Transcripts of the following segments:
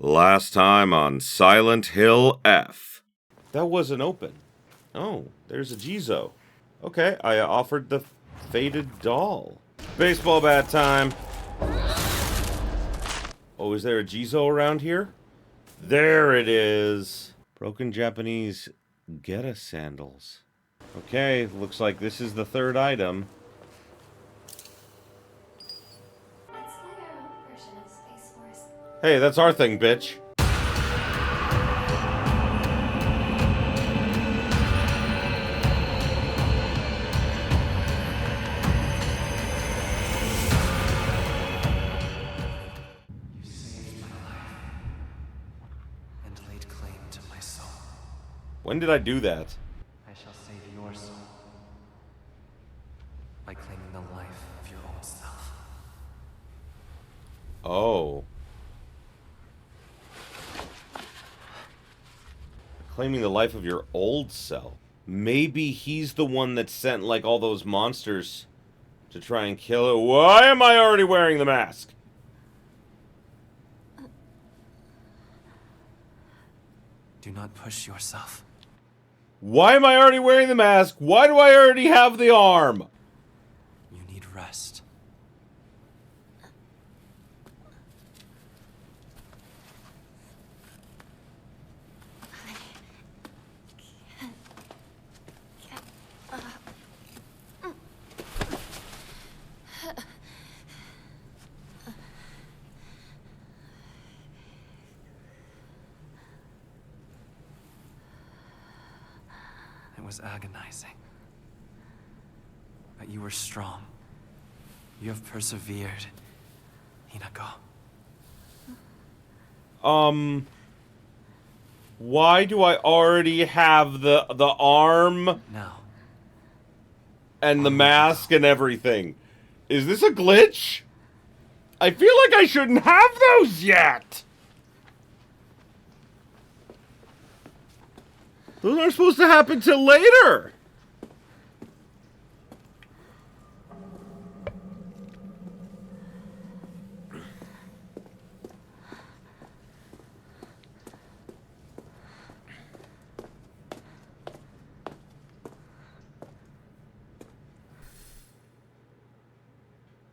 Last time on Silent Hill F. That wasn't open. Oh, there's a Jizo. Okay, I offered the faded doll. Baseball bat time. Oh, is there a Jizo around here? There it is. Broken Japanese Geta sandals. Okay, looks like this is the third item. Let's make our own version of Space Force. Hey, that's our thing, bitch. You saved my life and laid claim to my soul. When did I do that? I shall save your soul by claiming the life of your own self. Oh. Claiming the life of your old self. Maybe he's the one that sent, like, all those monsters to try and kill her. Why am I already wearing the mask? Do not push yourself. Why am I already wearing the mask? Why do I already have the arm? You need rest. It was agonizing. But you were strong. You have persevered, Hinako. Why do I already have the arm Now, and the mask and everything? Is this a glitch? I feel like I shouldn't have those yet. Those aren't supposed to happen till later.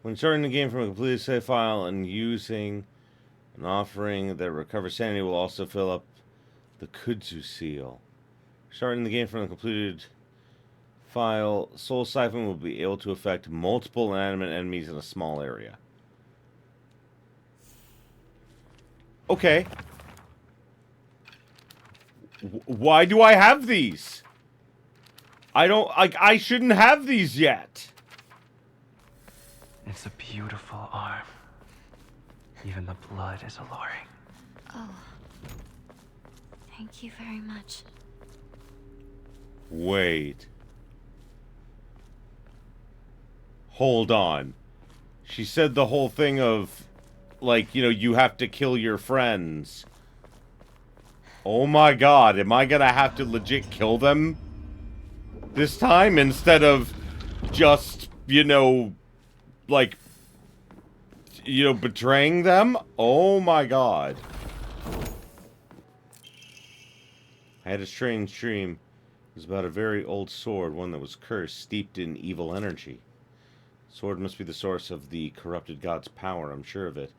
When starting the game from a completely save file and using an offering that recovers sanity will also fill up the Kudzu seal. Starting the game from a completed file, Soul Siphon will be able to affect multiple inanimate enemies in a small area. Okay. Why do I have these? I shouldn't have these yet. it's a beautiful arm. Even the blood is alluring. Oh. Thank you very much. Wait. Hold on. She said the whole thing of, like, you know, you have to kill your friends. Oh my god, am I gonna have to legit kill them this time instead of just, you know, like, you know, betraying them? Oh my god. I had a strange dream. It was about a very old sword, one that was cursed, steeped in evil energy. The sword must be the source of the corrupted god's power, I'm sure of it.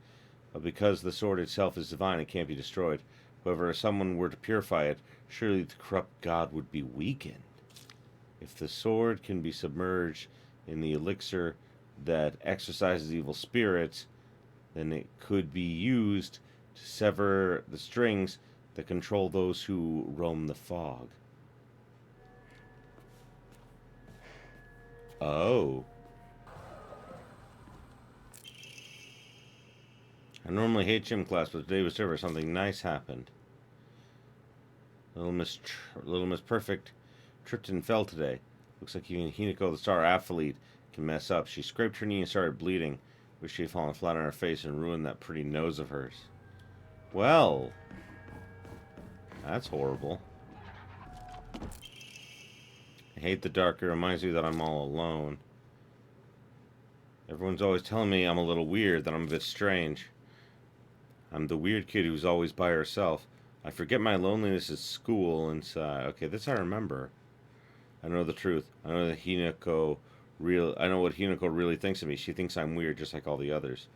But because the sword itself is divine, it can't be destroyed. However, if someone were to purify it, surely the corrupt god would be weakened. If the sword can be submerged in the elixir that exorcises evil spirits, then it could be used to sever the strings that control those who roam the fog. Oh. I normally hate gym class, but today was over. Something nice happened. Little Miss Perfect tripped and fell today. Looks like even Hinako, the star athlete, can mess up. She scraped her knee and started bleeding. Wish she had fallen flat on her face and ruined that pretty nose of hers. Well, that's horrible. I hate the dark. It reminds me that I'm all alone. Everyone's always telling me I'm a little weird, that I'm a bit strange. I'm the weird kid who's always by herself. I forget my loneliness at school inside. Okay, this I remember. I know the truth. I know that I know what Hinako really thinks of me. She thinks I'm weird just like all the others.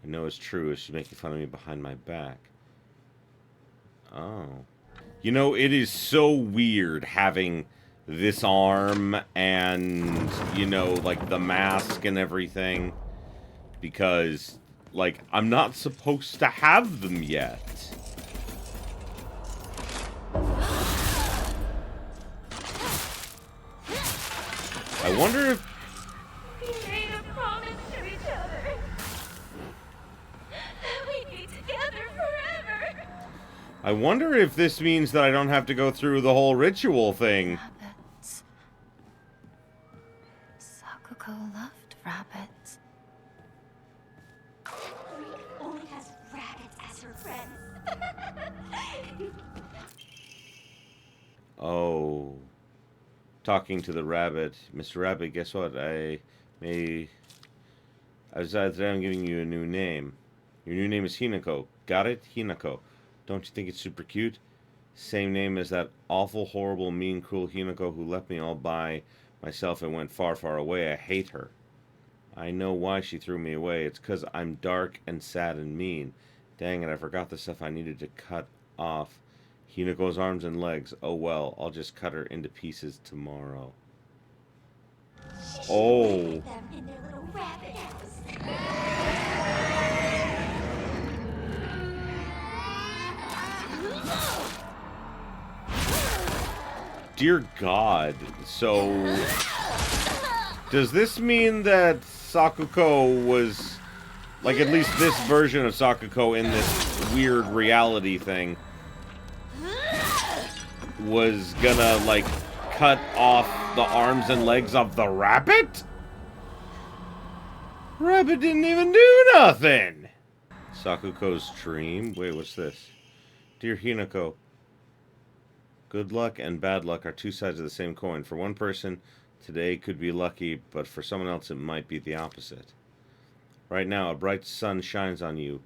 I know it's true. She's making fun of me behind my back. Oh. You know, it is so weird having this arm and, you know, like the mask and everything. Because, like, I'm not supposed to have them yet. I wonder if... We made a promise to each other. We'd be together forever. I wonder if this means that I don't have to go through the whole ritual thing. Rabbits. Sakuko loved rabbits. Only has rabbits as her friends. Oh. Talking to the rabbit. Mr. Rabbit, guess what? I decided that I'm giving you a new name. Your new name is Hinako. Got it? Hinako. Don't you think it's super cute? Same name as that awful, horrible, mean, cruel Hinako who left me all by myself and went far, far away. I hate her. I know why she threw me away. It's 'cause I'm dark and sad and mean. Dang it, I forgot the stuff I needed to cut off. Hinako's arms and legs. Oh well, I'll just cut her into pieces tomorrow. Oh. Them in their little rabbit house. Dear God. So, does this mean that Sakuko was, like, at least this version of Sakuko in this weird reality thing was gonna, like, cut off the arms and legs of the rabbit? Rabbit didn't even do nothing! Sakuko's dream? Wait, what's this? Dear Hinako, good luck and bad luck are two sides of the same coin. For one person, today could be lucky, but for someone else it might be the opposite. Right now, a bright sun shines on you,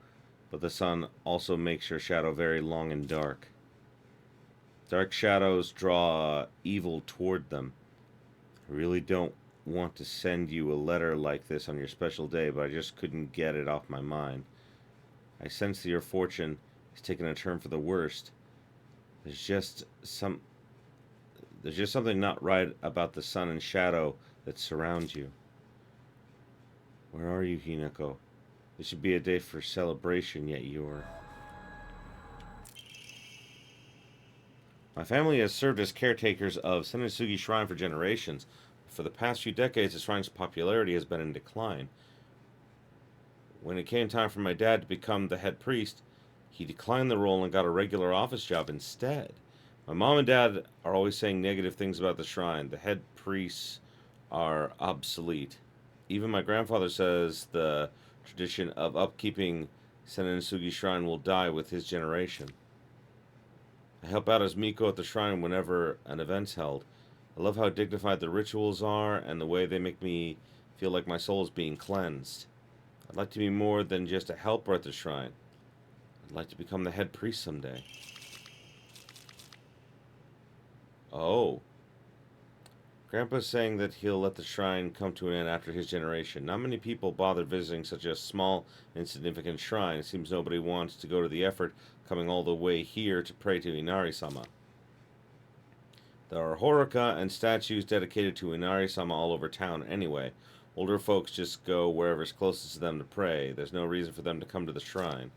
but the sun also makes your shadow very long and dark. Dark shadows draw evil toward them. I really don't want to send you a letter like this on your special day, but I just couldn't get it off my mind. I sense that your fortune is taking a turn for the worst. There's just something not right about the sun and shadow that surrounds you. Where are you, Hinako? This should be a day for celebration, yet you're... My family has served as caretakers of Senitsugi Shrine for generations. For the past few decades, the shrine's popularity has been in decline. When it came time for my dad to become the head priest, he declined the role and got a regular office job instead. My mom and dad are always saying negative things about the shrine. The head priests are obsolete. Even my grandfather says the tradition of upkeeping Senitsugi Shrine will die with his generation. I help out as Miko at the shrine whenever an event's held. I love how dignified the rituals are and the way they make me feel like my soul is being cleansed. I'd like to be more than just a helper at the shrine. I'd like to become the head priest someday. Oh. Grandpa's saying that he'll let the shrine come to an end after his generation. Not many people bother visiting such a small, insignificant shrine. It seems nobody wants to go to the effort coming all the way here to pray to Inari-sama. There are horuka and statues dedicated to Inari-sama all over town anyway. Older folks just go wherever's closest to them to pray. There's no reason for them to come to the shrine.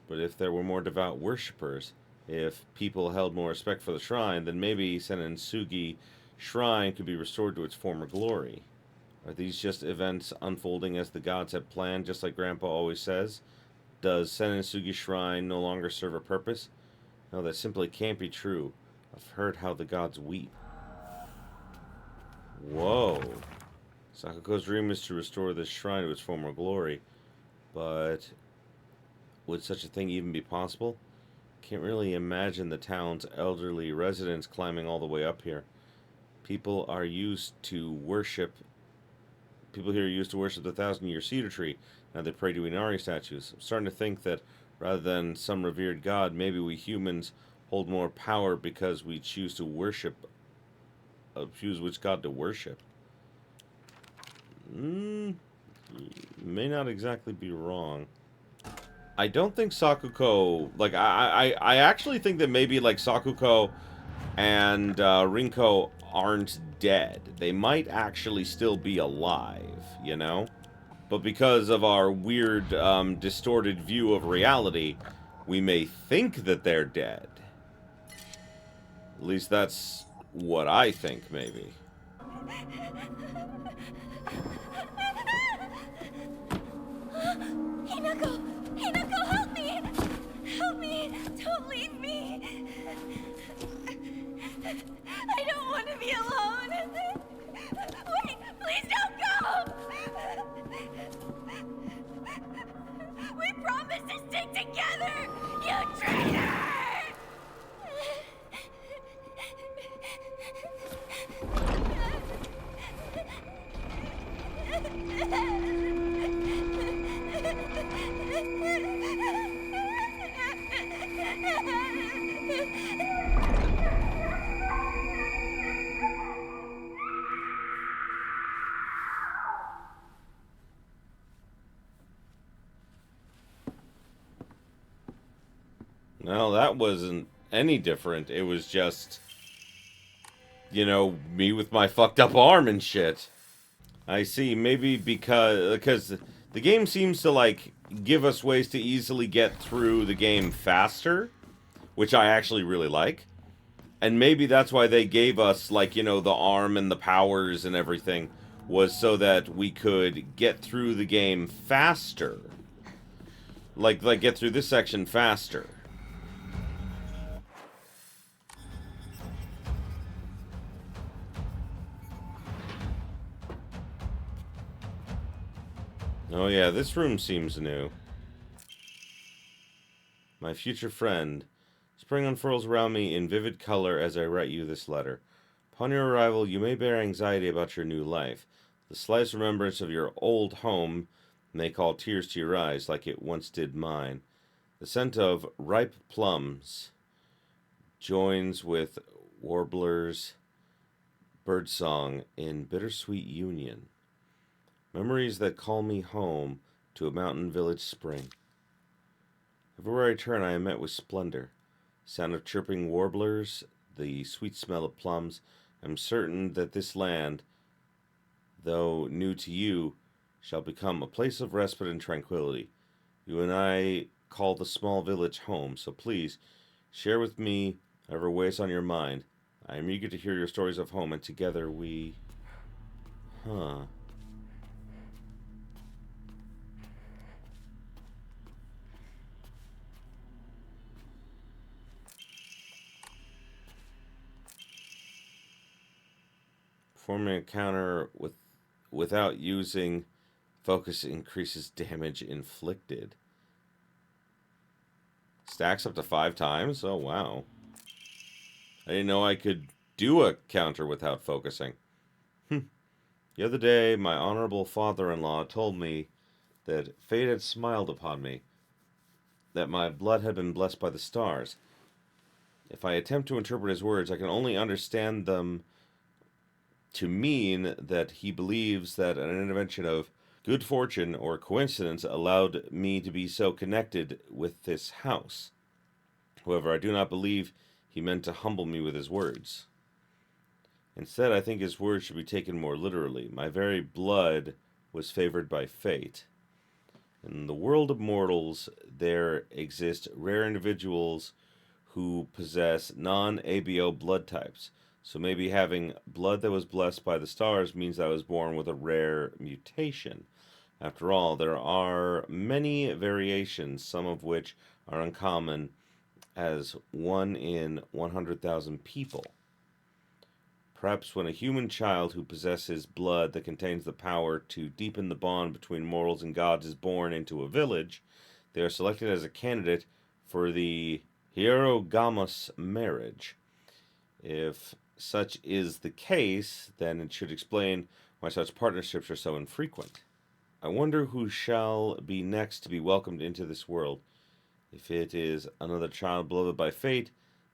But if there were more devout worshippers, if people held more respect for the shrine, then maybe Senitsugi Shrine could be restored to its former glory. Are these just events unfolding as the gods have planned, just like Grandpa always says? Does Senitsugi Shrine no longer serve a purpose? No, that simply can't be true. I've heard how the gods weep. Whoa. Sakuko's dream is to restore this shrine to its former glory. But would such a thing even be possible? Can't really imagine the town's elderly residents climbing all the way up here. People here are used to worship the 1,000-year cedar tree. Now they pray to Inari statues. I'm starting to think that rather than some revered god, maybe we humans hold more power because we choose to worship, choose which god to worship. May not exactly be wrong. I don't think Sakuko, like, I actually think that maybe, like, Sakuko and Rinko aren't dead. They might actually still be alive, you know? But because of our weird, distorted view of reality, we may think that they're dead. At least that's what I think, maybe. Hinako! Hinako, help me! Help me! Don't leave me! I don't want to be alone! Wait! Please don't go! We promised to stick together! You traitor! Well, that wasn't any different. It was just, you know, me with my fucked up arm and shit. I see. Maybe because the game seems to, like, give us ways to easily get through the game faster, which I actually really like. And maybe that's why they gave us, like, you know, the arm and the powers and everything, was so that we could get through the game faster. Like get through this section faster. Oh yeah, this room seems new. My future friend. Spring unfurls around me in vivid color as I write you this letter. Upon your arrival, you may bear anxiety about your new life. The slightest remembrance of your old home may call tears to your eyes like it once did mine. The scent of ripe plums joins with warblers' birdsong in bittersweet union. Memories that call me home to a mountain village spring. Everywhere I turn, I am met with splendor. Sound of chirping warblers, the sweet smell of plums. I'm certain that this land, though new to you, shall become a place of respite and tranquility. You and I call the small village home, so please share with me whatever weighs on your mind. I am eager to hear your stories of home, and together we... Huh. Performing a counter without using focus increases damage inflicted. Stacks up to 5 times? Oh, wow. I didn't know I could do a counter without focusing. The other day, my honorable father-in-law told me that fate had smiled upon me, that my blood had been blessed by the stars. If I attempt to interpret his words, I can only understand them to mean that he believes that an intervention of good fortune or coincidence allowed me to be so connected with this house. However, I do not believe he meant to humble me with his words. Instead, I think his words should be taken more literally. My very blood was favored by fate. In the world of mortals, there exist rare individuals who possess non-ABO blood types. So maybe having blood that was blessed by the stars means that I was born with a rare mutation. After all, there are many variations, some of which are uncommon, as 1 in 100,000 people. Perhaps when a human child who possesses blood that contains the power to deepen the bond between mortals and gods is born into a village, they are selected as a candidate for the Hierogamos marriage. If such is the case, then it should explain why such partnerships are so infrequent. I wonder who shall be next to be welcomed into this world. If it is another child beloved by fate,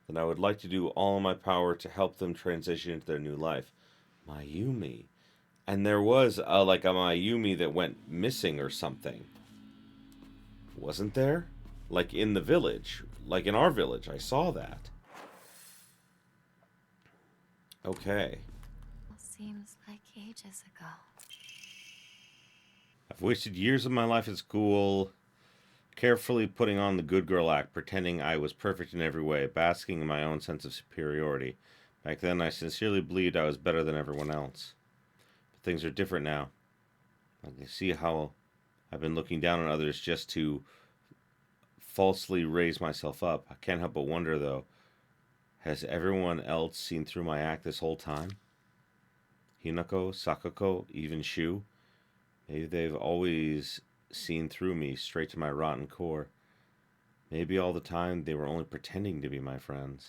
then I would like to do all in my power to help them transition into their new life. Mayumi. And there was like a Mayumi that went missing or something. Wasn't there? Like in the village. Like in our village. I saw that. Okay. Seems like ages ago. I've wasted years of my life at school carefully putting on the good girl act, pretending I was perfect in every way, basking in my own sense of superiority. Back then, I sincerely believed I was better than everyone else. But things are different now. I can see how I've been looking down on others just to falsely raise myself up. I can't help but wonder, though, has everyone else seen through my act this whole time? Hinako, Sakako, even Shu? Maybe they've always seen through me straight to my rotten core. Maybe all the time they were only pretending to be my friends.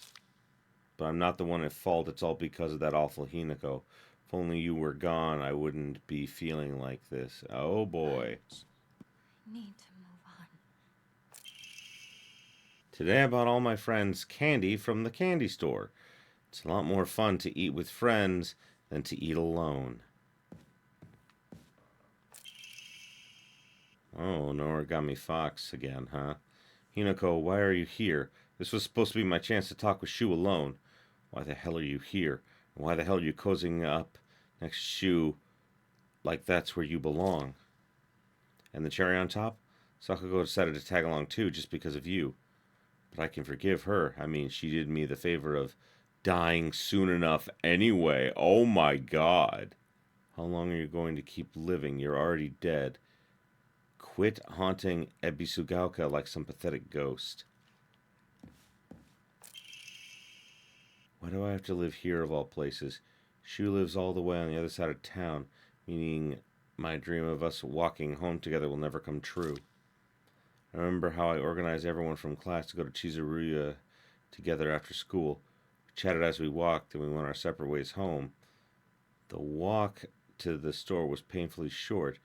But I'm not the one at fault. It's all because of that awful Hinako. If only you were gone, I wouldn't be feeling like this. Oh boy. I need to move on. Today I bought all my friends candy from the candy store. It's a lot more fun to eat with friends than to eat alone. Oh, no origami fox again, huh? Hinako, why are you here? This was supposed to be my chance to talk with Shu alone. Why the hell are you here? And why the hell are you cozying up next to Shu like that's where you belong? And the cherry on top? Sakako decided to tag along too just because of you. But I can forgive her. I mean, she did me the favor of dying soon enough anyway. Oh my god. How long are you going to keep living? You're already dead. Quit haunting Ebisugaoka like some pathetic ghost. Why do I have to live here of all places? Shu lives all the way on the other side of town, meaning my dream of us walking home together will never come true. I remember how I organized everyone from class to go to Chizuruya together after school. We chatted as we walked, and we went our separate ways home. The walk to the store was painfully short.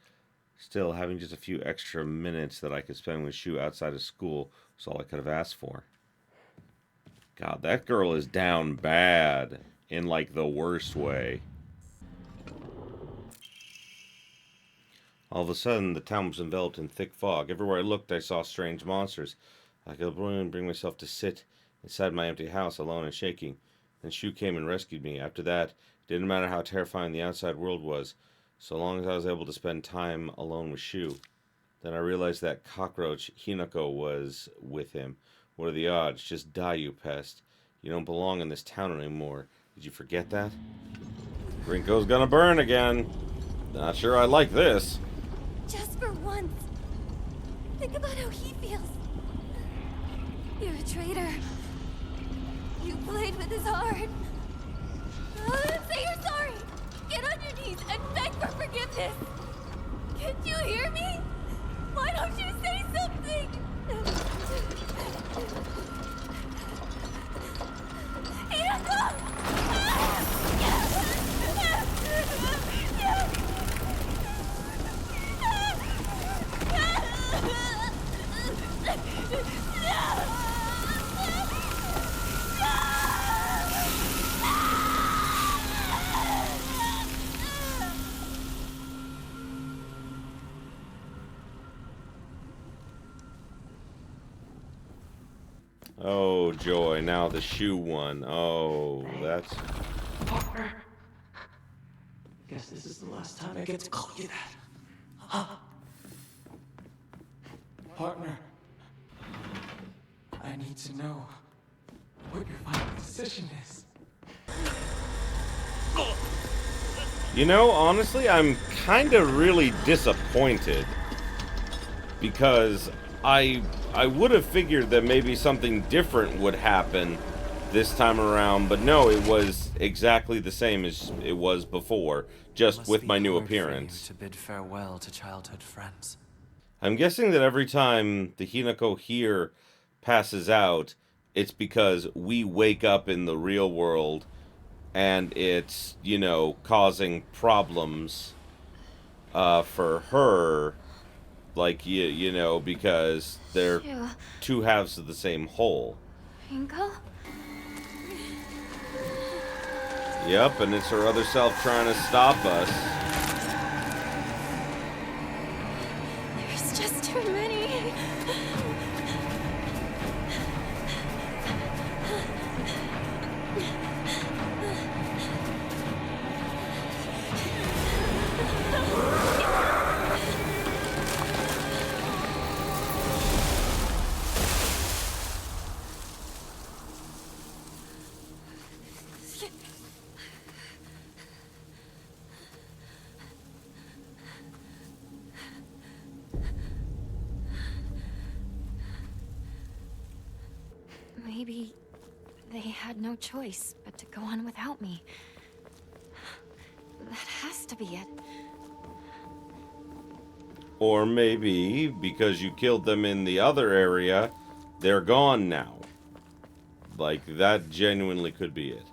Still, having just a few extra minutes that I could spend with Shu outside of school was all I could have asked for. God, that girl is down bad. In, like, the worst way. All of a sudden, the town was enveloped in thick fog. Everywhere I looked, I saw strange monsters. I could only bring myself to sit inside my empty house, alone and shaking. Then Shu came and rescued me. After that, it didn't matter how terrifying the outside world was, so long as I was able to spend time alone with Shu. Then I realized that cockroach Hinako was with him. What are the odds? Just die, you pest. You don't belong in this town anymore. Did you forget that? Rinko's gonna burn again. Not sure I like this. Just for once. Think about how he feels. You're a traitor. You played with his heart. Say you're sorry. Get on your knees and beg for forgiveness. Can't you hear me? Why don't you say something? Oh, joy. Now the Shu one. Oh, that's... Partner. Guess this is the last time I get to call you that. Huh? Partner. I need to know what your final decision is. You know, honestly, I'm kind of really disappointed. Because I would have figured that maybe something different would happen this time around, but no, it was exactly the same as it was before, just with my new appearance. To bid farewell to childhood friends. I'm guessing that every time the Hinako here passes out, it's because we wake up in the real world and it's, you know, causing problems for her, like you know, because they're Shu, two halves of the same whole. Ringo? Yep, and it's her other self trying to stop us. There's just too many. Maybe they had no choice but to go on without me. That has to be it. Or maybe because you killed them in the other area, they're gone now. Like, that genuinely could be it.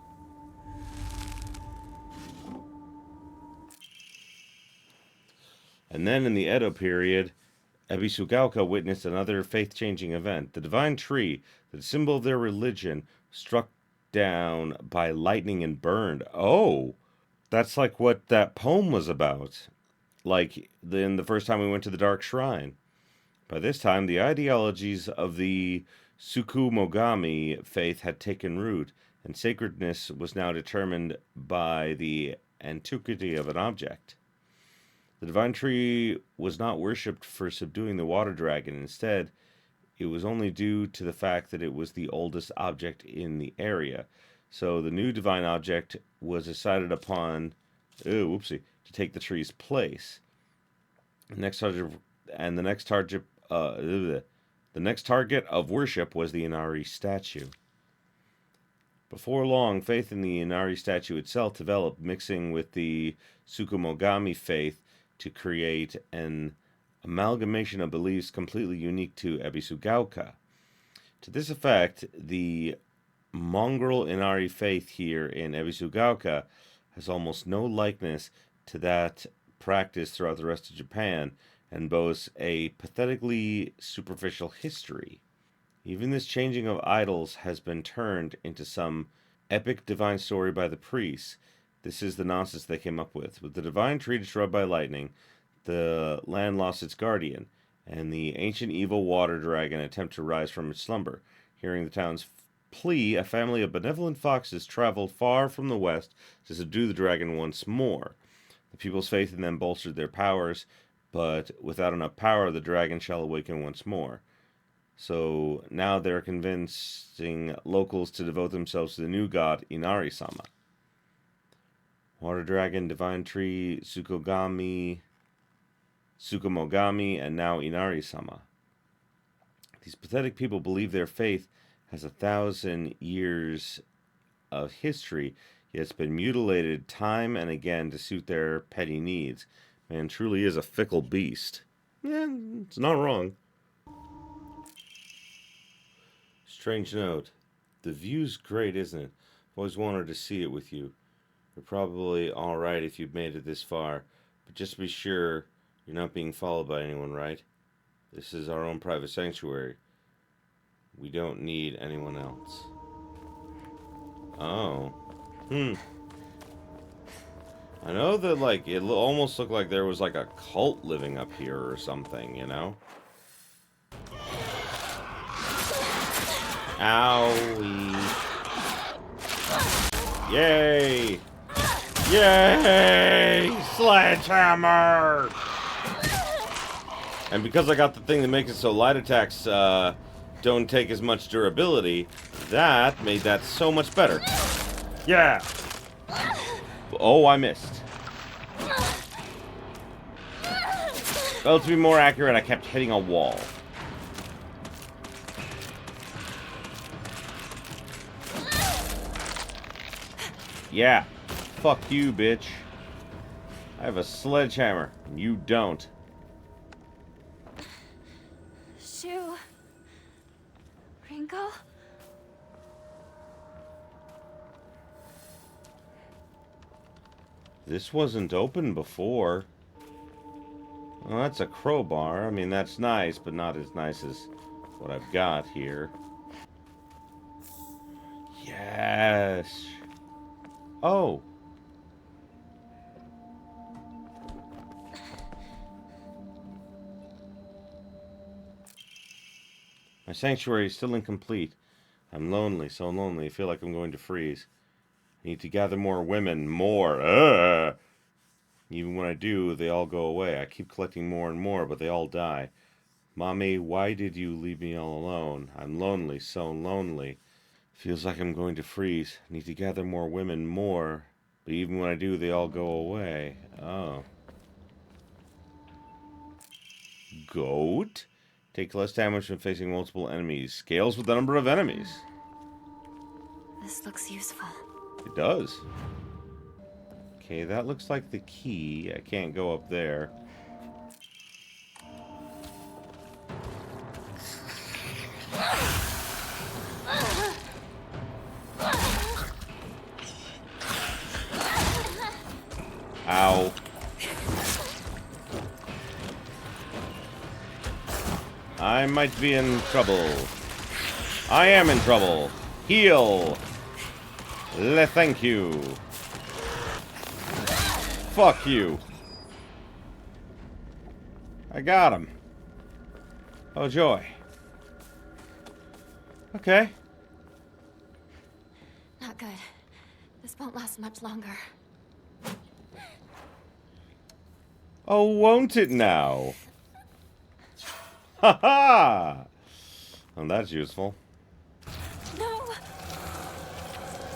And then in the Edo period, Ebisugaoka witnessed another faith-changing event. The divine tree, the symbol of their religion, struck down by lightning and burned. Oh, that's like what that poem was about. Like in the first time we went to the Dark Shrine. By this time, the ideologies of the Tsukumogami faith had taken root, and sacredness was now determined by the antiquity of an object. The divine tree was not worshipped for subduing the water dragon. Instead, it was only due to the fact that it was the oldest object in the area. So the new divine object was decided upon, to take the tree's place. The next target, and the next target of worship was the Inari statue. Before long, faith in the Inari statue itself developed, mixing with the Tsukumogami faith to create an amalgamation of beliefs completely unique to Ebisugaoka. To this effect, the mongrel Inari faith here in Ebisugaoka has almost no likeness to that practiced throughout the rest of Japan and boasts a pathetically superficial history. Even this changing of idols has been turned into some epic divine story by the priests. This is the nonsense they came up with. With the divine tree destroyed by lightning, the land lost its guardian, and the ancient evil water dragon attempted to rise from its slumber. Hearing the town's plea, a family of benevolent foxes traveled far from the west to subdue the dragon once more. The people's faith in them bolstered their powers, but without enough power, the dragon shall awaken once more. So now they're convincing locals to devote themselves to the new god, Inari-sama. Water dragon, divine tree, Tsukumogami, and now Inari-sama. These pathetic people believe their faith has 1,000 years of history, yet it's been mutilated time and again to suit their petty needs. Man truly is a fickle beast. Yeah, it's not wrong. Strange note. The view's great, isn't it? I've always wanted to see it with you. You're probably alright if you've made it this far, but just be sure you're not being followed by anyone, right? This is our own private sanctuary. We don't need anyone else. Oh. I know that, like, it almost looked like there was, like, a cult living up here or something, you know? Owie. Yay! Yay! Sledgehammer! And because I got the thing that makes it so light attacks don't take as much durability, that made that so much better. Yeah! Oh, I missed. Well, to be more accurate, I kept hitting a wall. Yeah. Fuck you, bitch. I have a sledgehammer, and you don't. Shu. Ringo? This wasn't open before. Well, that's a crowbar. I mean, that's nice, but not as nice as what I've got here. Yes. Oh. My sanctuary is still incomplete. I'm lonely, so lonely. I feel like I'm going to freeze. I need to gather more women. More. Even when I do, they all go away. I keep collecting more and more, but they all die. Mommy, why did you leave me all alone? I'm lonely, so lonely. Feels like I'm going to freeze. Need to gather more women. More. But even when I do, they all go away. Oh. Goat? Take less damage when facing multiple enemies. Scales with the number of enemies. This looks useful. It does. Okay, that looks like the key. I can't go up there. Ow. I might be in trouble. I am in trouble. Heal. Thank you. Fuck you. I got him. Oh, joy. Okay. Not good. This won't last much longer. Oh, won't it now? Ha ha! Oh, that's useful. No!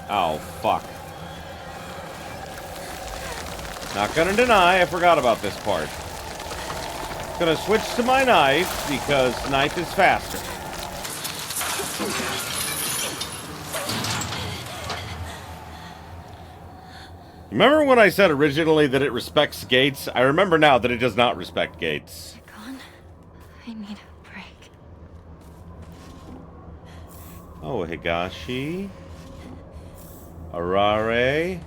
Oh, fuck. Not gonna deny, I forgot about this part. Gonna switch to my knife, because knife is faster. Remember when I said originally that it respects gates? I remember now that it does not respect gates. Gone? I need a break. Oh, Higashi. Arare.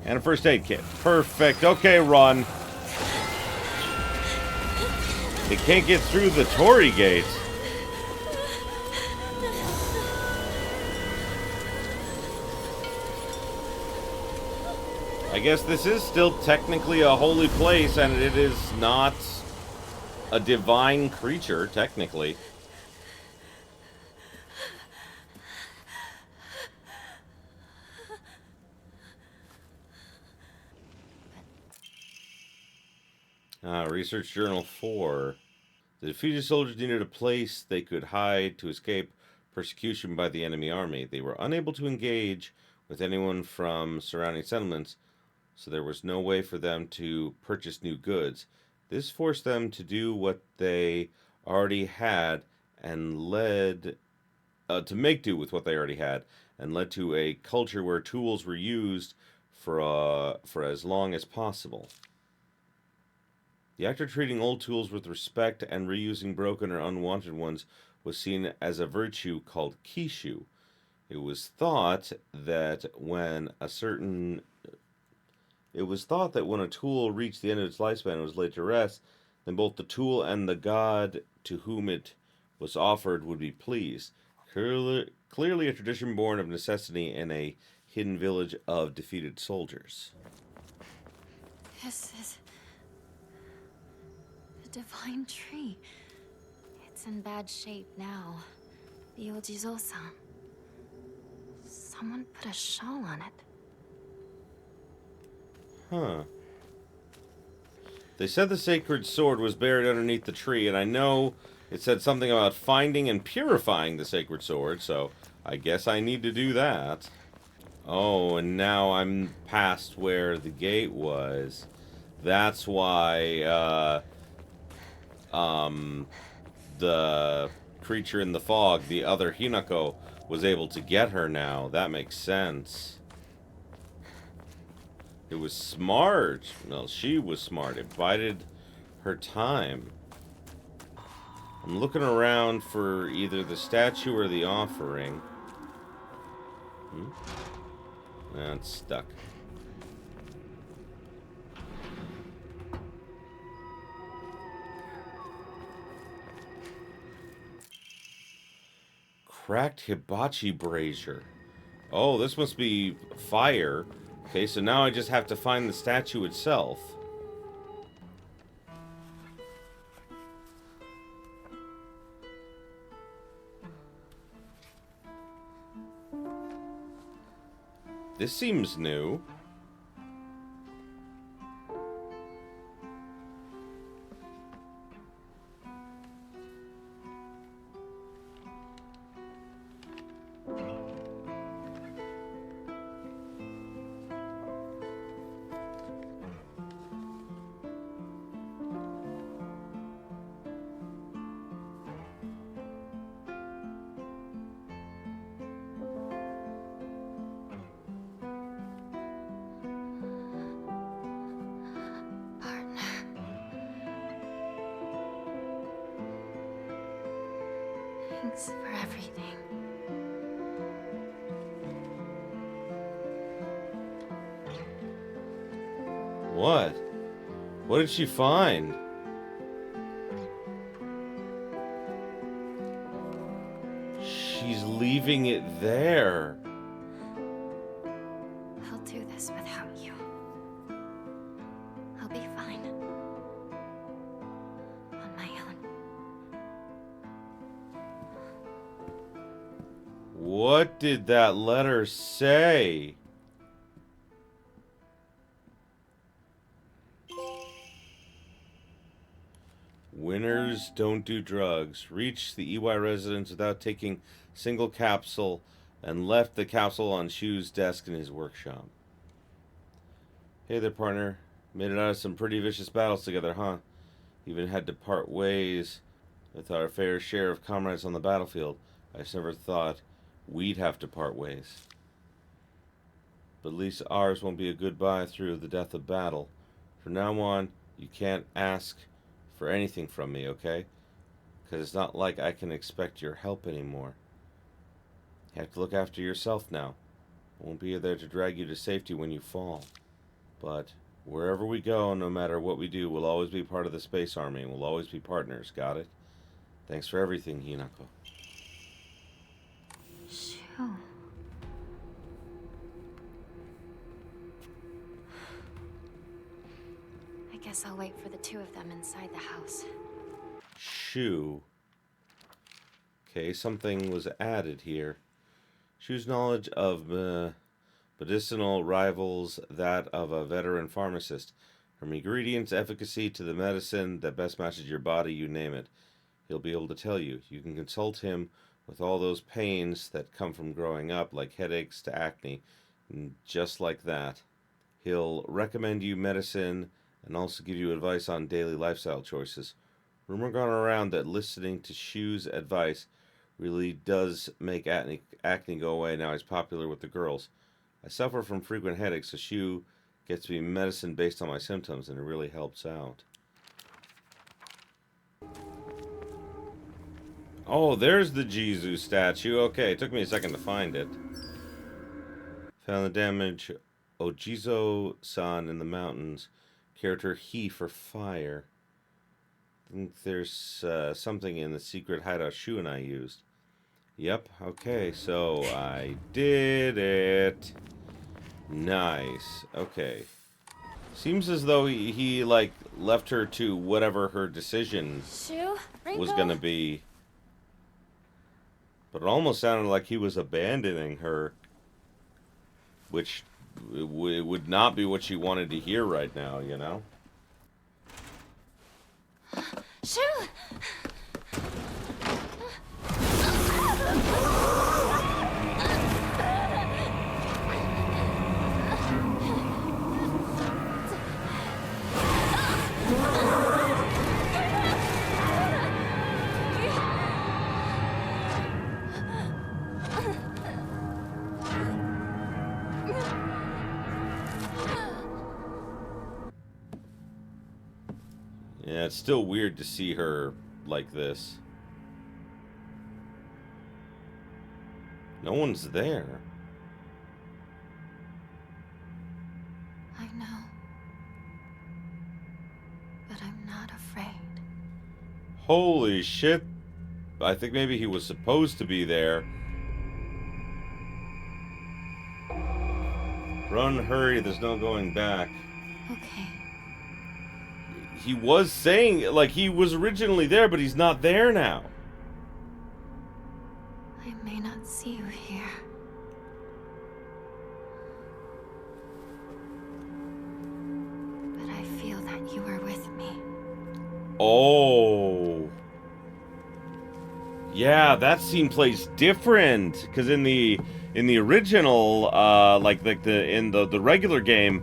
And a first aid kit. Perfect. Okay, run. It can't get through the Torii gate. I guess this is still technically a holy place, and it is not a divine creature, technically. Research Journal 4. The defeated soldiers needed a place they could hide to escape persecution by the enemy army. They were unable to engage with anyone from surrounding settlements, so there was no way for them to purchase new goods. This forced them to do what they already had and led to make do with what they already had, and led to a culture where tools were used for as long as possible. The act of treating old tools with respect and reusing broken or unwanted ones was seen as a virtue called kishu. It was thought that when a tool reached the end of its lifespan and was laid to rest, then both the tool and the god to whom it was offered would be pleased. Clearly a tradition born of necessity in a hidden village of defeated soldiers. This is the divine tree. It's in bad shape now. The Ojizo-san. Someone put a shawl on it. Huh. They said the sacred sword was buried underneath the tree, and I know it said something about finding and purifying the sacred sword, so I guess I need to do that. Oh, and now I'm past where the gate was. That's why, the creature in the fog, the other Hinako, was able to get her now. That makes sense. It was smart. Well, she was smart. It bided her time. I'm looking around for either the statue or the offering. It's stuck. Cracked hibachi brazier. Oh, this must be fire. Okay, so now I just have to find the statue itself. This seems new. Partner. Thanks for everything. What? What did she find? She's leaving it there. I'll do this without you. I'll be fine. On my own. What did that letter say? Winners don't do drugs. Reached the EY residence without taking a single capsule and left the capsule on Shu's desk in his workshop. Hey there, partner. Made it out of some pretty vicious battles together, huh? Even had to part ways with our fair share of comrades on the battlefield. I just never thought we'd have to part ways. But at least ours won't be a goodbye through the death of battle. From now on, you can't ask for anything from me, okay? Because it's not like I can expect your help anymore. You have to look after yourself now. I won't be there to drag you to safety when you fall. But wherever we go, no matter what we do, we'll always be part of the Space Army, and we'll always be partners, got it? Thanks for everything, Hinako. Shoo. I guess I'll wait for the two of them inside the house. Shu. Okay, something was added here. Shu's knowledge of medicinal rivals that of a veteran pharmacist. From ingredients, efficacy to the medicine that best matches your body, you name it. He'll be able to tell you. You can consult him with all those pains that come from growing up, like headaches to acne, and just like that. He'll recommend you medicine and also give you advice on daily lifestyle choices. Rumor gone around that listening to Shu's advice really does make acne go away. Now he's popular with the girls. I suffer from frequent headaches, so Shu gets me medicine based on my symptoms, and it really helps out. Oh, there's the Jizu statue. Okay, it took me a second to find it. Found the damage Ojizo-san in the mountains. Character he for fire. I think there's something in the secret hideout Shu and I used. Yep, okay, so I did it. Nice, okay. Seems as though he like, left her to whatever her decision Shu? was gonna be. But it almost sounded like he was abandoning her. Which would not be what she wanted to hear right now, you know? Shu! Yeah, it's still weird to see her like this. No one's there. I know. But I'm not afraid. Holy shit. I think maybe he was supposed to be there, Run, hurry, there's no going back. Okay. He was saying, like, he was originally there, but he's not there now. I may not see you here. But I feel that you are with me. Oh. Yeah, that scene plays different. Because in the original, in the regular game,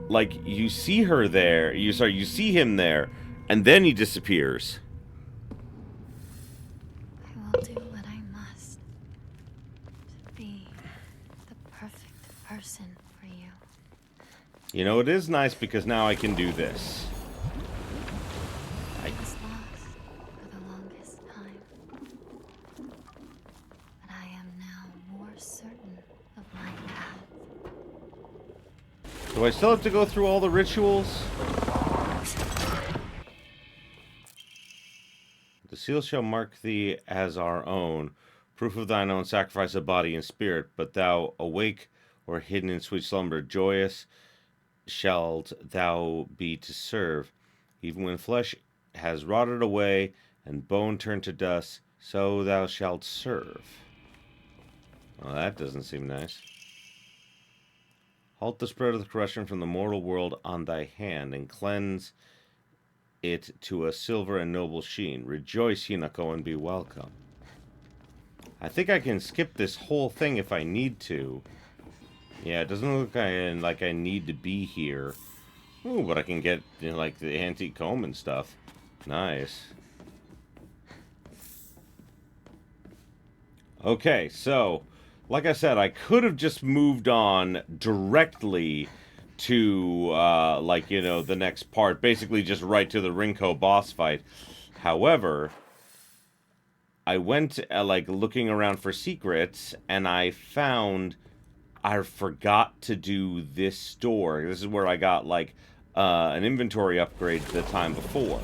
like, you see her there. You see him there, and then he disappears. I will do what I must to be the perfect person for you. You know, it is nice because now I can do this. I was lost for the longest time. But I am now more certain of my path. Do I still have to go through all the rituals? The seal shall mark thee as our own, proof of thine own sacrifice of body and spirit. But thou, awake or hidden in sweet slumber, joyous shalt thou be to serve. Even when flesh has rotted away and bone turned to dust, so thou shalt serve. Well, that doesn't seem nice. Halt the spread of the corruption from the mortal world on thy hand, and cleanse it to a silver and noble sheen. Rejoice, Hinako, and be welcome. I think I can skip this whole thing if I need to. Yeah, it doesn't look like I need to be here. Ooh, but I can get, you know, like, the antique comb and stuff. Nice. Okay, so, like I said, I could have just moved on directly to, like, you know, the next part. Basically just right to the Rinko boss fight. However, I went, like, looking around for secrets, and I found I forgot to do this door. This is where I got, like, an inventory upgrade the time before.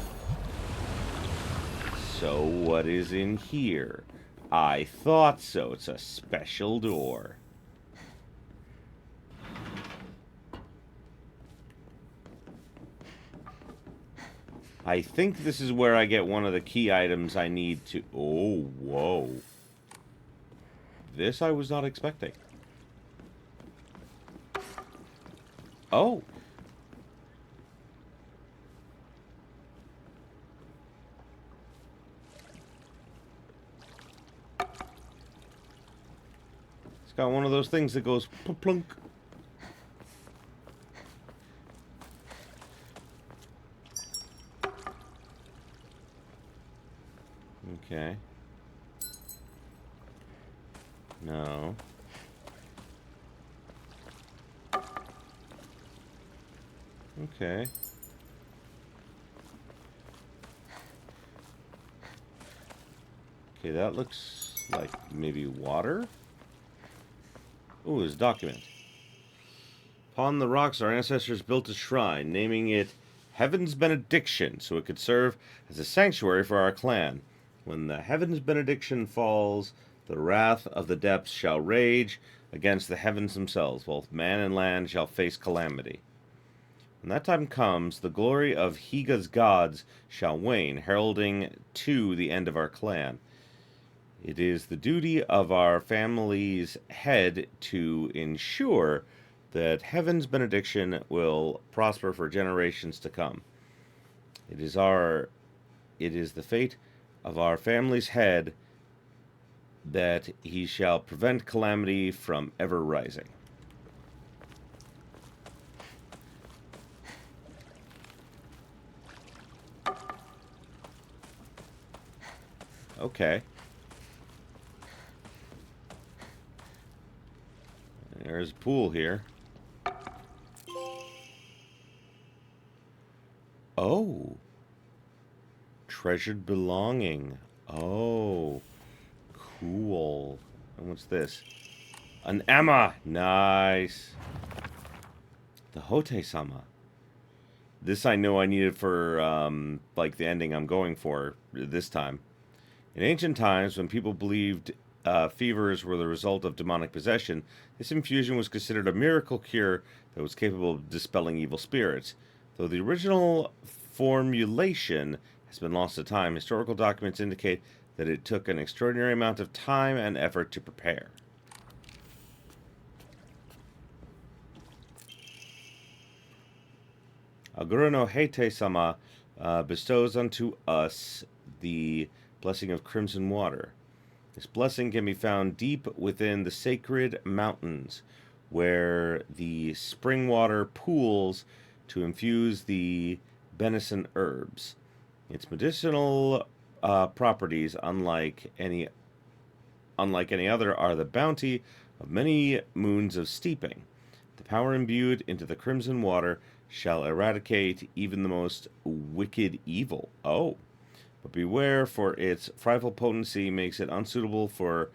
So, what is in here? I thought so. It's a special door. I think this is where I get one of the key items I need to... Oh, whoa. This I was not expecting. Oh. It's got one of those things that goes plunk. Okay. No. Okay. Okay, that looks like maybe water? Ooh, it's a document. Upon the rocks, our ancestors built a shrine, naming it Heaven's Benediction, so it could serve as a sanctuary for our clan. When the Heaven's Benediction falls, the wrath of the depths shall rage against the heavens themselves. Both man and land shall face calamity. When that time comes, the glory of Higa's gods shall wane, heralding to the end of our clan. It is the duty of our family's head to ensure that Heaven's benediction will prosper for generations to come. It is the fate of our family's head that he shall prevent calamity from ever rising. Okay. There's a pool here. Oh. Treasured belonging. Oh. Cool. And what's this? An Emma! Nice. The Hote-sama. This I know I needed for, like, the ending I'm going for this time. In ancient times, when people believed fevers were the result of demonic possession, this infusion was considered a miracle cure that was capable of dispelling evil spirits. Though the original formulation has been lost to time, historical documents indicate that it took an extraordinary amount of time and effort to prepare. Aguro no Heite-sama bestows unto us the blessing of crimson water. This blessing can be found deep within the sacred mountains, where the spring water pools to infuse the benison herbs. Its medicinal properties, unlike any other, are the bounty of many moons of steeping. The power imbued into the crimson water shall eradicate even the most wicked evil. Oh. But beware, for its frightful potency makes it unsuitable for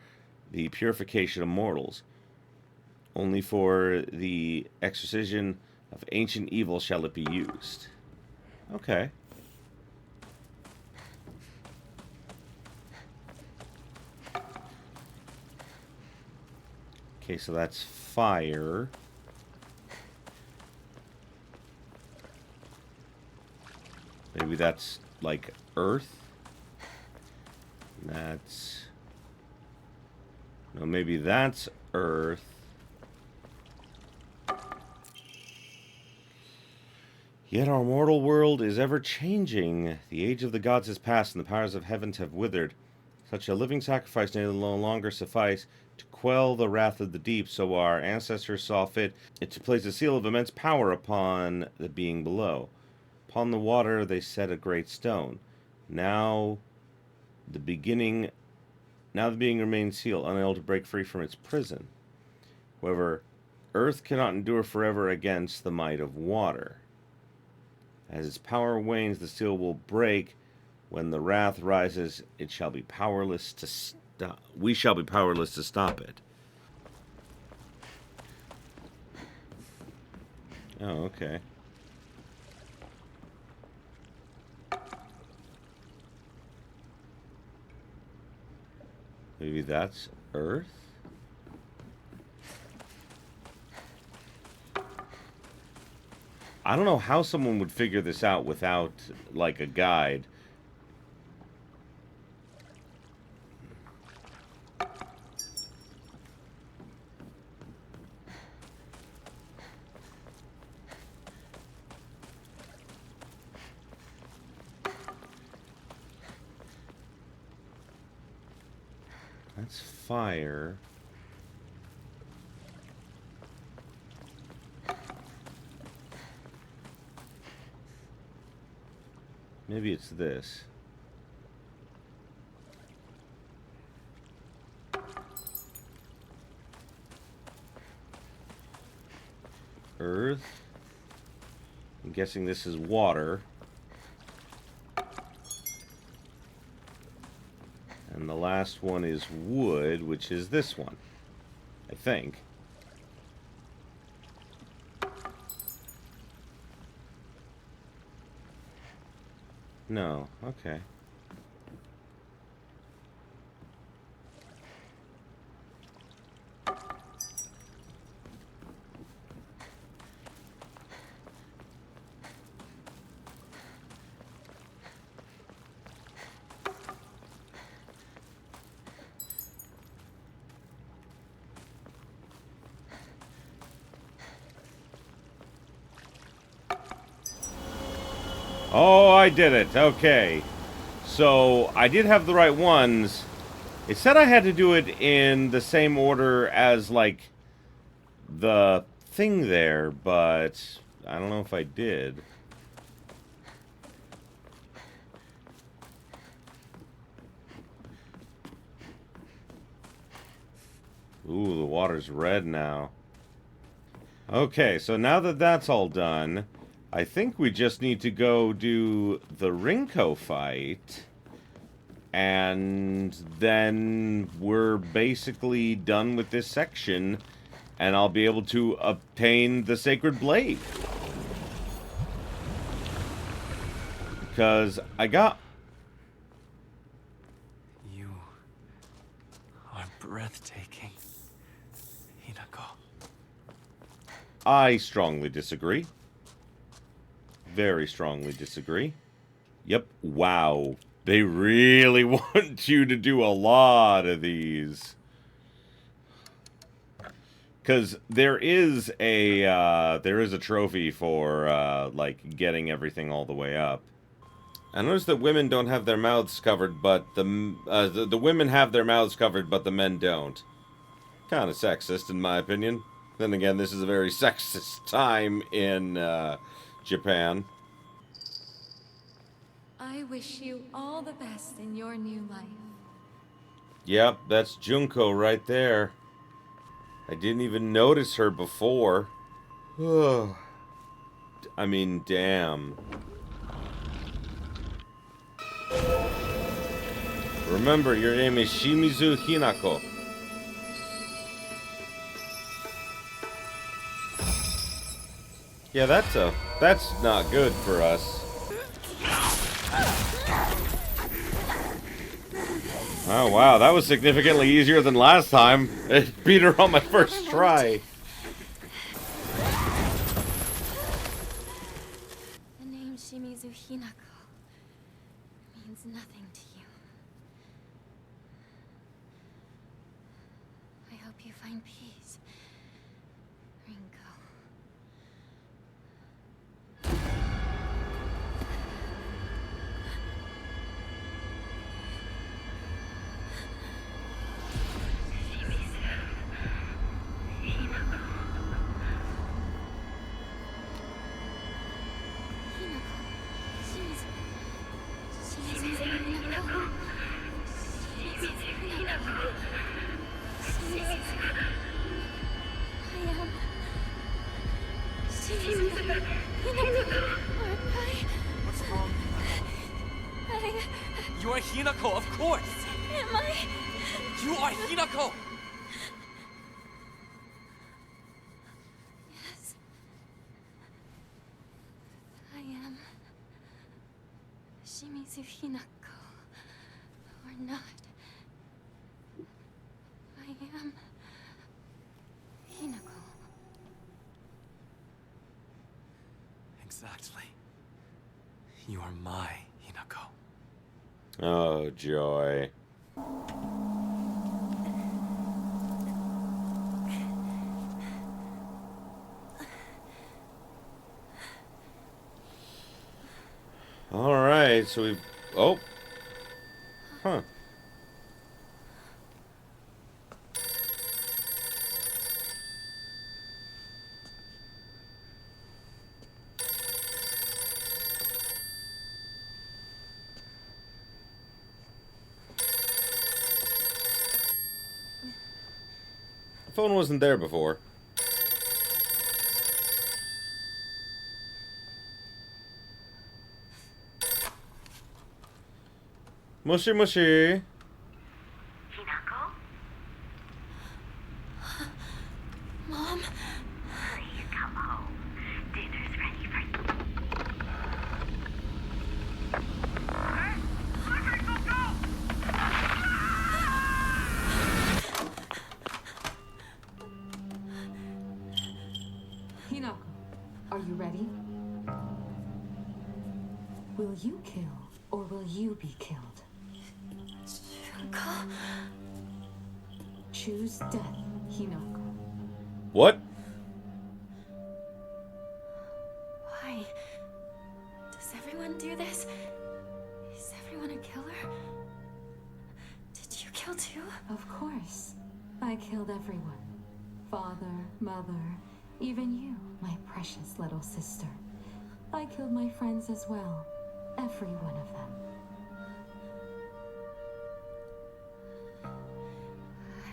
the purification of mortals. Only for the exorcism of ancient evil shall it be used. Okay. Okay, so that's fire. Maybe that's like earth. That's... No, maybe that's earth. Yet our mortal world is ever changing. The age of the gods has passed, and the powers of heavens have withered. Such a living sacrifice no longer suffice to quell the wrath of the deep, so our ancestors saw fit to place a seal of immense power upon the being below. Upon the water they set a great stone. Now the being remains sealed, unable to break free from its prison. However, earth cannot endure forever against the might of water. As its power wanes, the seal will break. When the wrath rises, it shall be powerless to stop. We shall be powerless to stop it. Oh, okay. Maybe that's Earth? I don't know how someone would figure this out without, like, a guide. That's fire. Maybe it's this. Earth. I'm guessing this is water. And the last one is wood, which is this one, I think. No, okay. Oh, I did it. Okay. So, I did have the right ones. It said I had to do it in the same order as, like, the thing there, but I don't know if I did. Ooh, the water's red now. Okay, so now that that's all done, I think we just need to go do the Rinko fight, and then we're basically done with this section, and I'll be able to obtain the Sacred Blade. Because I got... You are breathtaking, Hinako. I strongly disagree. Very strongly disagree. Yep. Wow. They really want you to do a lot of these. Because there is a trophy for like getting everything all the way up. I noticed that women don't have their mouths covered, but the women have their mouths covered, but the men don't. Kind of sexist, in my opinion. Then again, this is a very sexist time in Japan. I wish you all the best in your new life. Yep, that's Junko right there. I didn't even notice her before. I mean, damn. Remember, your name is Shimizu Hinako. Yeah, that's not good for us. Oh wow, that was significantly easier than last time. It beat her on my first try. The name Shimizu Hinako means nothing to you. I hope you find peace, Rinko. What's wrong? You are Hinako, of course! Am I? You are Hinako! Yes. I am Shimizu Hinako. Or not. I am Hinako. Exactly. You are my Hinako. Oh, joy. Alright, so we've... Oh. Huh. The phone wasn't there before. Mushy mushy. Hinako? Mom? Please come home. Dinner's ready for you. Hinako, are you ready? Will you kill, or will you be killed? Junko? Choose death, Hinako. What? Why? Does everyone do this? Is everyone a killer? Did you kill too? Of course. I killed everyone. Father, mother, even you, my precious little sister. I killed my friends as well. Every one of them.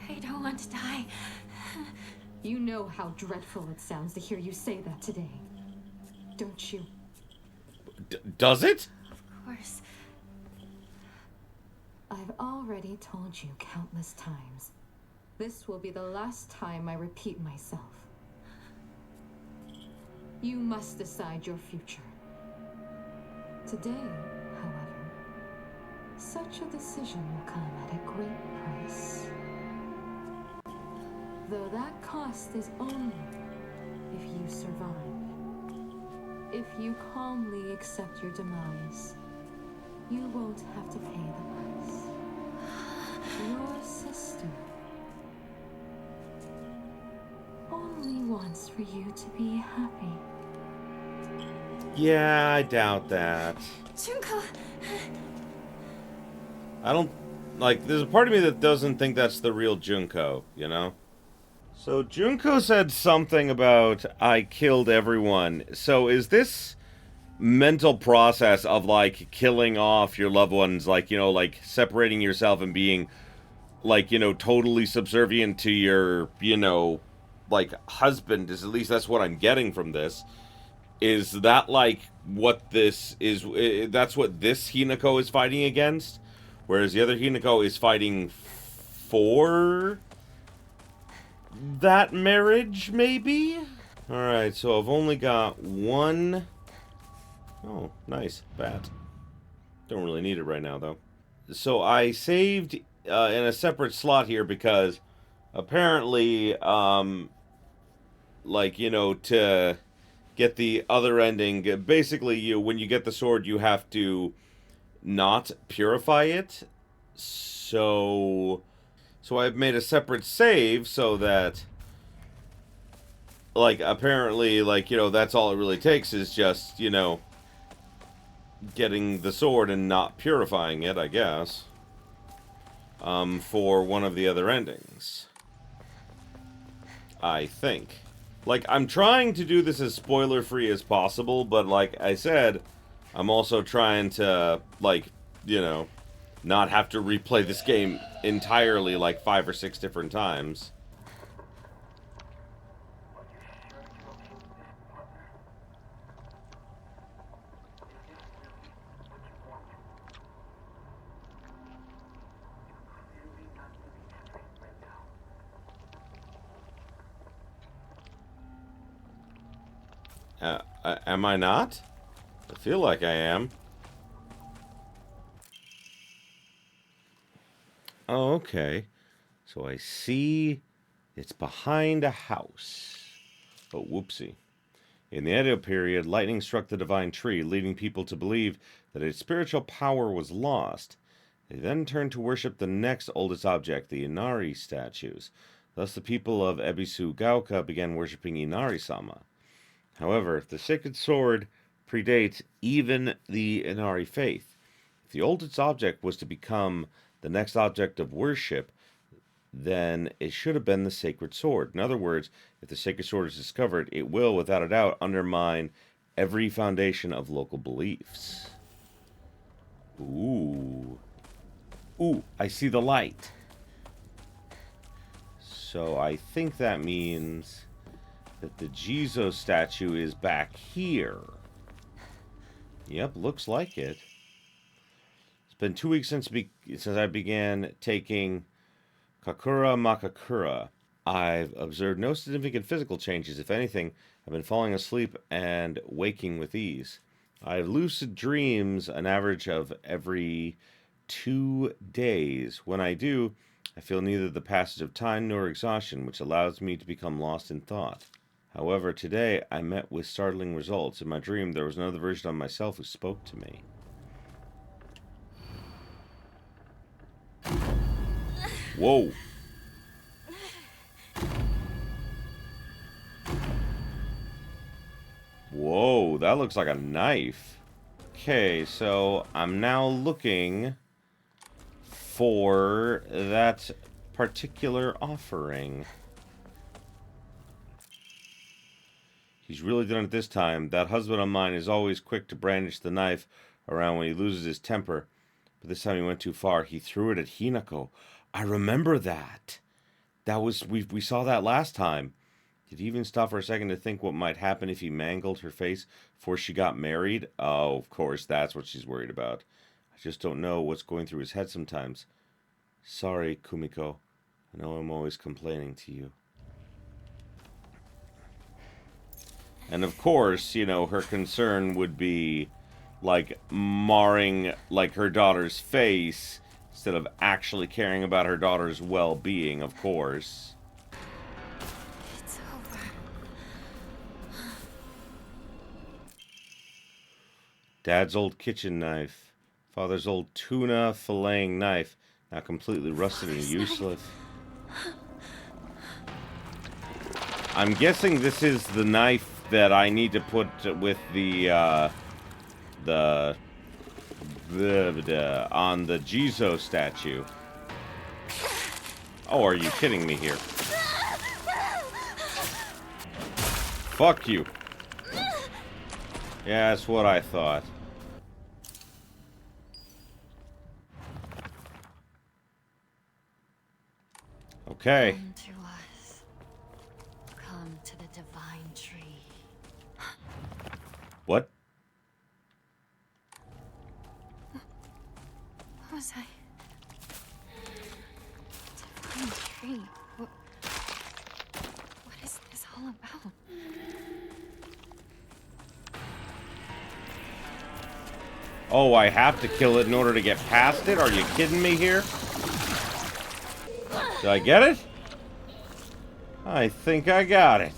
I don't want to die. You know how dreadful it sounds to hear you say that today. Don't you? Does it? Of course. I've already told you countless times. This will be the last time I repeat myself. You must decide your future. Today, however, such a decision will come at a great price. Though that cost is only if you survive. If you calmly accept your demise, you won't have to pay the price. Your sister only wants for you to be happy. Yeah, I doubt that. Junko, I don't... Like, there's a part of me that doesn't think that's the real Junko, you know? So, Junko said something about, I killed everyone. So, is this mental process of, like, killing off your loved ones, like, you know, like, separating yourself and being, like, you know, totally subservient to your, you know, like, husband, is at least that's what I'm getting from this. Is that, like, what this is, that's what this Hinako is fighting against? Whereas the other Hinako is fighting for that marriage, maybe? Alright, so I've only got one... Oh, nice. Bat. Don't really need it right now, though. So I saved in a separate slot here because apparently, like, you know, to get the other ending, basically, when you get the sword, you have to not purify it. So I've made a separate save so that, like, apparently, like, you know, that's all it really takes is just, you know, getting the sword and not purifying it, I guess, for one of the other endings. I think. Like, I'm trying to do this as spoiler-free as possible, but like I said, I'm also trying to, like, you know, not have to replay this game entirely like 5 or 6 different times. Am I not? I feel like I am. Oh, okay. So I see it's behind a house. Oh, whoopsie. In the Edo period, lightning struck the divine tree, leading people to believe that its spiritual power was lost. They then turned to worship the next oldest object, the Inari statues. Thus the people of Ebisu Gaoka began worshiping Inari-sama. However, the sacred sword predates even the Inari faith. If the oldest object was to become the next object of worship, then it should have been the sacred sword. In other words, if the sacred sword is discovered, it will, without a doubt, undermine every foundation of local beliefs. Ooh. Ooh, I see the light. So I think that means that the Jizo statue is back here. Yep, looks like it. It's been 2 weeks since I began taking Kakura Makakura. I've observed no significant physical changes. If anything, I've been falling asleep and waking with ease. I have lucid dreams an average of every 2 days. When I do, I feel neither the passage of time nor exhaustion, which allows me to become lost in thought. However, today I met with startling results. In my dream, there was another version of myself who spoke to me. Whoa. Whoa, that looks like a knife. Okay, so I'm now looking for that particular offering. He's really done it this time. That husband of mine is always quick to brandish the knife around when he loses his temper. But this time he went too far. He threw it at Hinako. I remember that. We saw that last time. Did he even stop for a second to think what might happen if he mangled her face before she got married? Oh, of course, that's what she's worried about. I just don't know what's going through his head sometimes. Sorry, Kumiko. I know I'm always complaining to you. And of course, you know, her concern would be, like, marring, like, her daughter's face instead of actually caring about her daughter's well-being, of course. Dad's old kitchen knife. Father's old tuna filleting knife. Now completely rusted and useless. I'm guessing this is the knife that I need to put with the on the Jizo statue. Oh, are you kidding me here? Fuck you. Yeah, that's what I thought. Okay. Come to us. Come to the divine tree. What? What was I? Divine tree. What is this all about? Oh, I have to kill it in order to get past it? Are you kidding me here? Did I get it? I think I got it.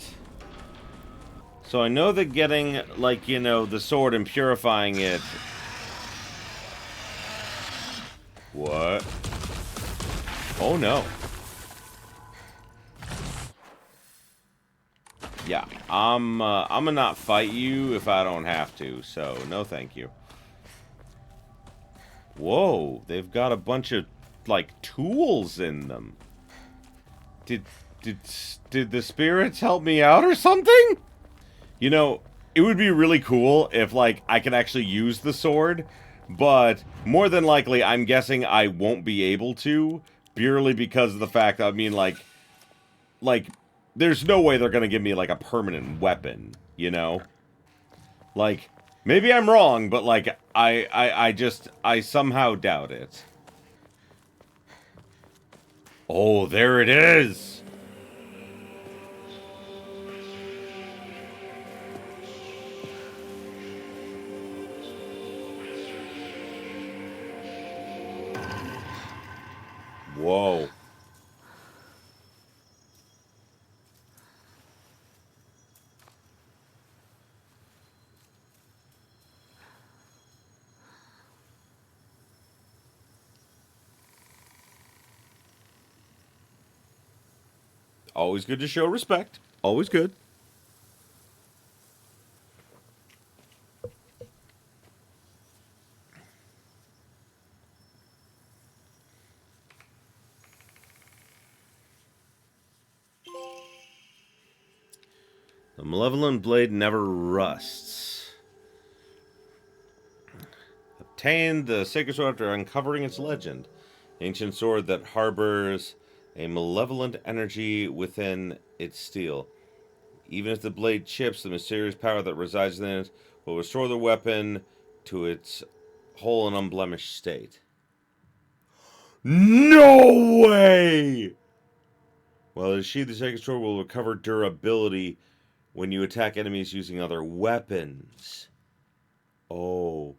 So I know that getting, like, you know, the sword and purifying it... What? Oh, no. Yeah, I'm gonna not fight you if I don't have to, so no thank you. Whoa, they've got a bunch of, like, tools in them. Did the spirits help me out or something? You know, it would be really cool if, like, I could actually use the sword, but more than likely, I'm guessing I won't be able to, purely because of the fact that, I mean, like, there's no way they're gonna give me, like, a permanent weapon, you know? Like, maybe I'm wrong, but, like, I somehow doubt it. Oh, there it is! Whoa. Always good to show respect. Always good. The malevolent blade never rusts. Obtained the sacred sword after uncovering its legend. Ancient sword that harbors a malevolent energy within its steel. Even if the blade chips, the mysterious power that resides within it will restore the weapon to its whole and unblemished state. No way! While it is sheathed, the sacred sword will recover durability when you attack enemies using other weapons. Oh.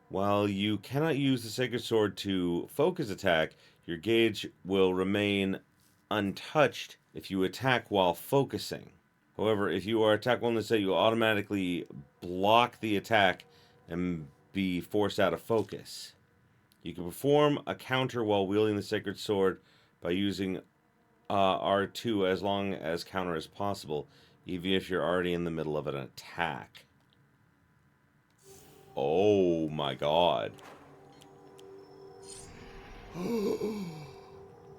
While you cannot use the sacred sword to focus attack, your gauge will remain untouched if you attack while focusing. However, if you are attacked while in the state, you will automatically block the attack and be forced out of focus. You can perform a counter while wielding the sacred sword by using R2 as long as counter is possible, even if you're already in the middle of an attack. Oh my god.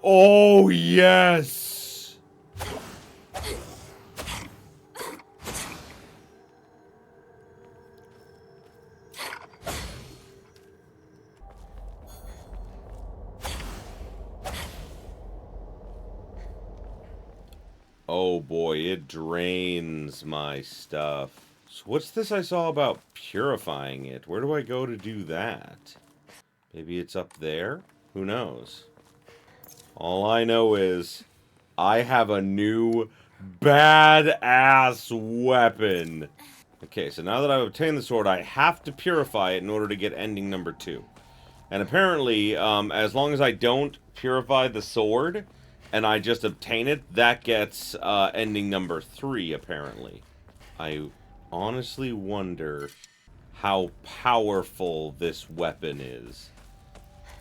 Oh yes! Oh boy, it drains my stuff. So what's this I saw about purifying it? Where do I go to do that? Maybe it's up there? Who knows? All I know is I have a new badass weapon. Okay, so now that I've obtained the sword, I have to purify it in order to get ending number 2. And apparently, as long as I don't purify the sword and I just obtain it, that gets ending number 3, apparently. I honestly wonder how powerful this weapon is.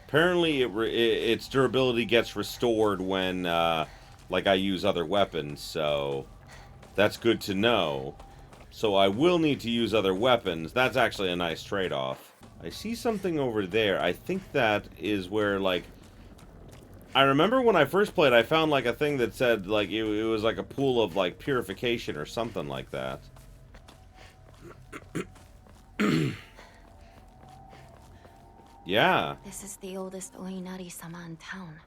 Apparently, its durability gets restored when, like, I use other weapons, so that's good to know. So I will need to use other weapons. That's actually a nice trade-off. I see something over there. I think that is where, like... I remember when I first played, I found, like, a thing that said, like, it was like a pool of, like, purification or something like that. Yeah. This is the oldest Oinari-sama in town.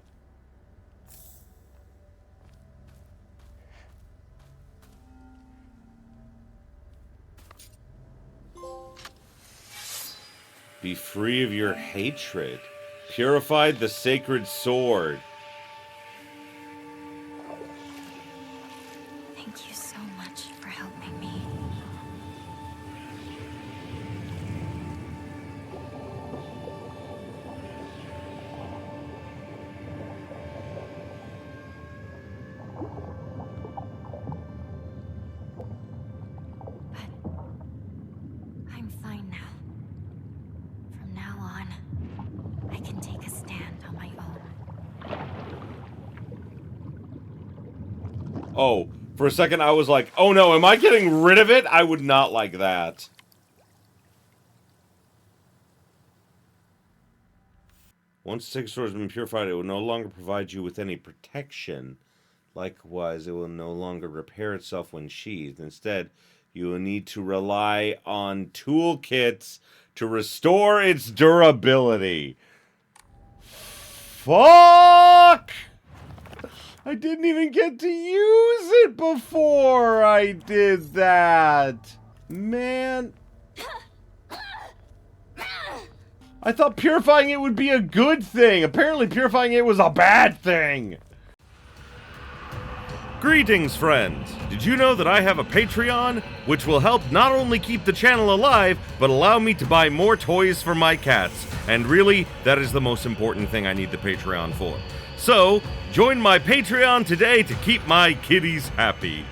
Be free of your hatred. Purified the sacred sword. Thank you so much for helping me. But I'm fine now. From now on, I can take a stand on my own. Oh, for a second I was like, oh no, am I getting rid of it? I would not like that. Once the sacred sword has been purified, it will no longer provide you with any protection. Likewise, it will no longer repair itself when sheathed. Instead, you will need to rely on toolkits to restore its durability. Fuck! I didn't even get to use it before I did that. Man. I thought purifying it would be a good thing. Apparently purifying it was a bad thing. Greetings, friends! Did you know that I have a Patreon, which will help not only keep the channel alive, but allow me to buy more toys for my cats? And really, that is the most important thing I need the Patreon for. So, join my Patreon today to keep my kitties happy.